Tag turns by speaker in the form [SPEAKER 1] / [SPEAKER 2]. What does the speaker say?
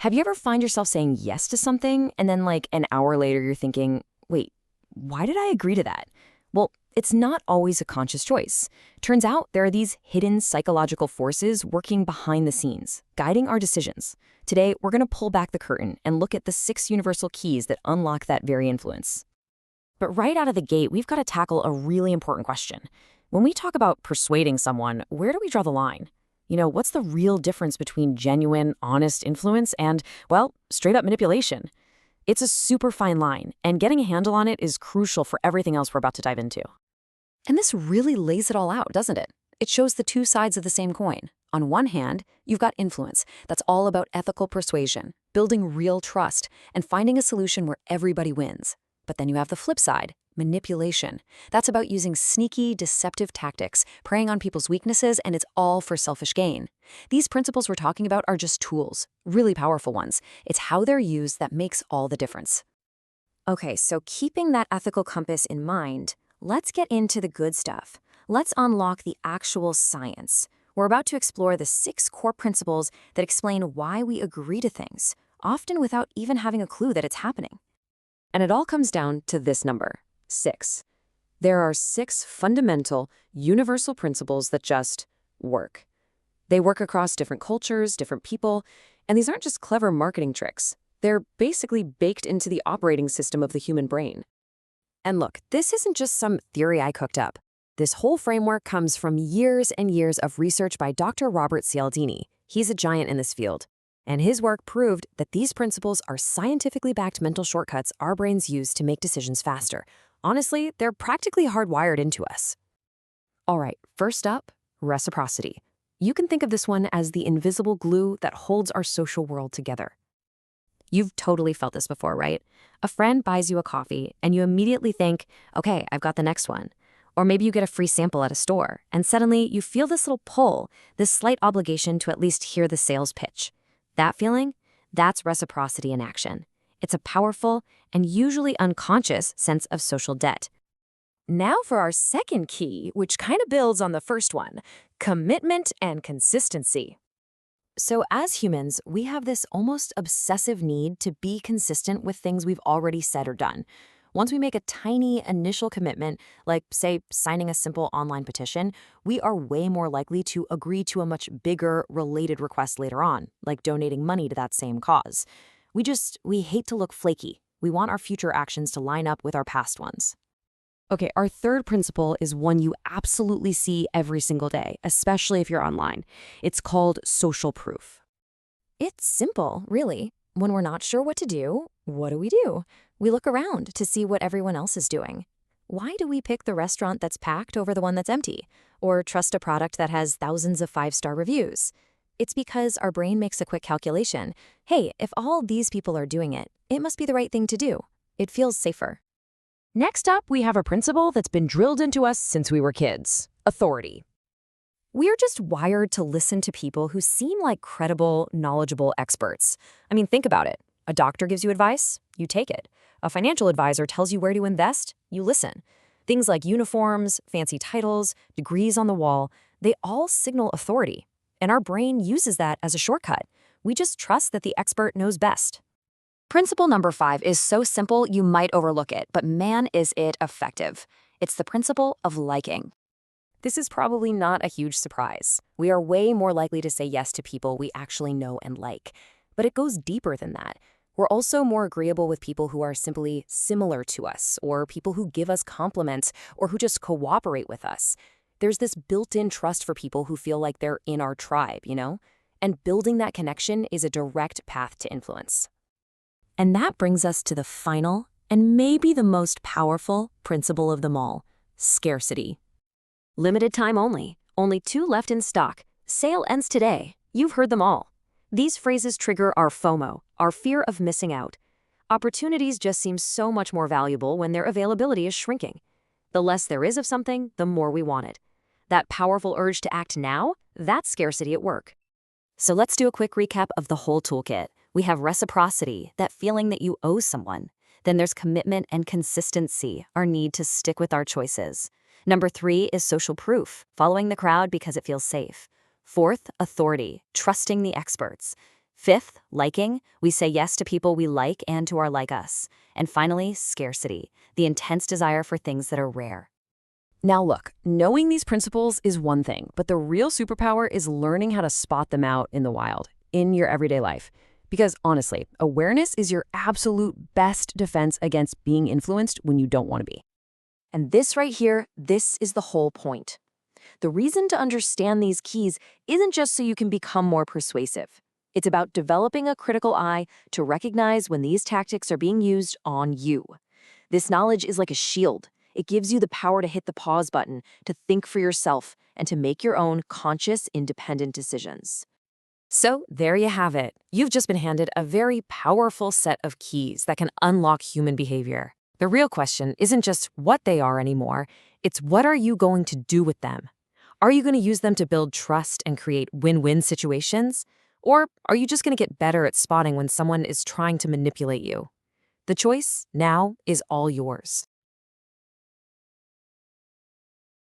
[SPEAKER 1] Have you ever find yourself saying yes to something and then like an hour later you're thinking, wait, why did I agree to that? Well, it's not always a conscious choice. Turns out there are these hidden psychological forces working behind the scenes, guiding our decisions. Today, we're going to pull back the curtain and look at the 6 universal keys that unlock that very influence. But right out of the gate, we've got to tackle a really important question. When we talk about persuading someone, where do we draw the line? What's the real difference between genuine, honest influence and, well, straight up manipulation? It's a super fine line, and getting a handle on it is crucial for everything else we're about to dive into. And this really lays it all out, doesn't it? It shows the two sides of the same coin. On one hand, you've got influence. That's all about ethical persuasion, building real trust, and finding a solution where everybody wins. But then you have the flip side, manipulation. That's about using sneaky, deceptive tactics, preying on people's weaknesses, and it's all for selfish gain. These principles we're talking about are just tools, really powerful ones. It's how they're used that makes all the difference. Okay, so keeping that ethical compass in mind, let's get into the good stuff. Let's unlock the actual science. We're about to explore the 6 core principles that explain why we agree to things, often without even having a clue that it's happening. And it all comes down to this number, 6. There are 6 fundamental, universal principles that just work. They work across different cultures, different people, and these aren't just clever marketing tricks. They're basically baked into the operating system of the human brain. And look, this isn't just some theory I cooked up. This whole framework comes from years and years of research by Dr. Robert Cialdini. He's a giant in this field. And his work proved that these principles are scientifically backed mental shortcuts our brains use to make decisions faster. Honestly, they're practically hardwired into us. All right, first up, reciprocity. You can think of this one as the invisible glue that holds our social world together. You've totally felt this before, right? A friend buys you a coffee, and you immediately think, okay, I've got the next one. Or maybe you get a free sample at a store, and suddenly you feel this little pull, this slight obligation to at least hear the sales pitch. That feeling? That's reciprocity in action. It's a powerful and usually unconscious sense of social debt. Now for our second key, which kind of builds on the first one, commitment and consistency. So as humans, we have this almost obsessive need to be consistent with things we've already said or done. Once we make a tiny initial commitment, like, say, signing a simple online petition, we are way more likely to agree to a much bigger, related request later on, like donating money to that same cause. We hate to look flaky. We want our future actions to line up with our past ones. Okay, our third principle is one you absolutely see every single day, especially if you're online. It's called social proof. It's simple, really. When we're not sure what to do, what do? We look around to see what everyone else is doing. Why do we pick the restaurant that's packed over the one that's empty? Or trust a product that has thousands of 5-star reviews? It's because our brain makes a quick calculation. Hey, if all these people are doing it, it must be the right thing to do. It feels safer. Next up, we have a principle that's been drilled into us since we were kids: authority. We're just wired to listen to people who seem like credible, knowledgeable experts. I mean, think about it. A doctor gives you advice, you take it. A financial advisor tells you where to invest, you listen. Things like uniforms, fancy titles, degrees on the wall, they all signal authority. And our brain uses that as a shortcut. We just trust that the expert knows best. Principle number 5 is so simple you might overlook it, but man, is it effective. It's the principle of liking. This is probably not a huge surprise. We are way more likely to say yes to people we actually know and like. But it goes deeper than that. We're also more agreeable with people who are simply similar to us, or people who give us compliments, or who just cooperate with us. There's this built-in trust for people who feel like they're in our tribe, And building that connection is a direct path to influence. And that brings us to the final, and maybe the most powerful, principle of them all: scarcity. Limited time only. Only 2 left in stock. Sale ends today. You've heard them all. These phrases trigger our FOMO, our fear of missing out. Opportunities just seem so much more valuable when their availability is shrinking. The less there is of something, the more we want it. That powerful urge to act now, that's scarcity at work. So let's do a quick recap of the whole toolkit. We have reciprocity, that feeling that you owe someone. Then there's commitment and consistency, our need to stick with our choices. Number 3 is social proof, following the crowd because it feels safe. 4th, authority, trusting the experts.
[SPEAKER 2] Fifth, liking. We say yes to people we like and who are like us. And finally, scarcity, the intense desire for things that are rare.
[SPEAKER 1] Now look, knowing these principles is one thing, but the real superpower is learning how to spot them out in the wild, in your everyday life. Because honestly, awareness is your absolute best defense against being influenced when you don't want to be.
[SPEAKER 2] And this right here, this is the whole point. The reason to understand these keys isn't just so you can become more persuasive. It's about developing a critical eye to recognize when these tactics are being used on you. This knowledge is like a shield. It gives you the power to hit the pause button, to think for yourself, and to make your own conscious, independent decisions.
[SPEAKER 1] So there you have it. You've just been handed a very powerful set of keys that can unlock human behavior. The real question isn't just what they are anymore, it's what are you going to do with them? Are you going to use them to build trust and create win-win situations? Or are you just going to get better at spotting when someone is trying to manipulate you? The choice now is all yours.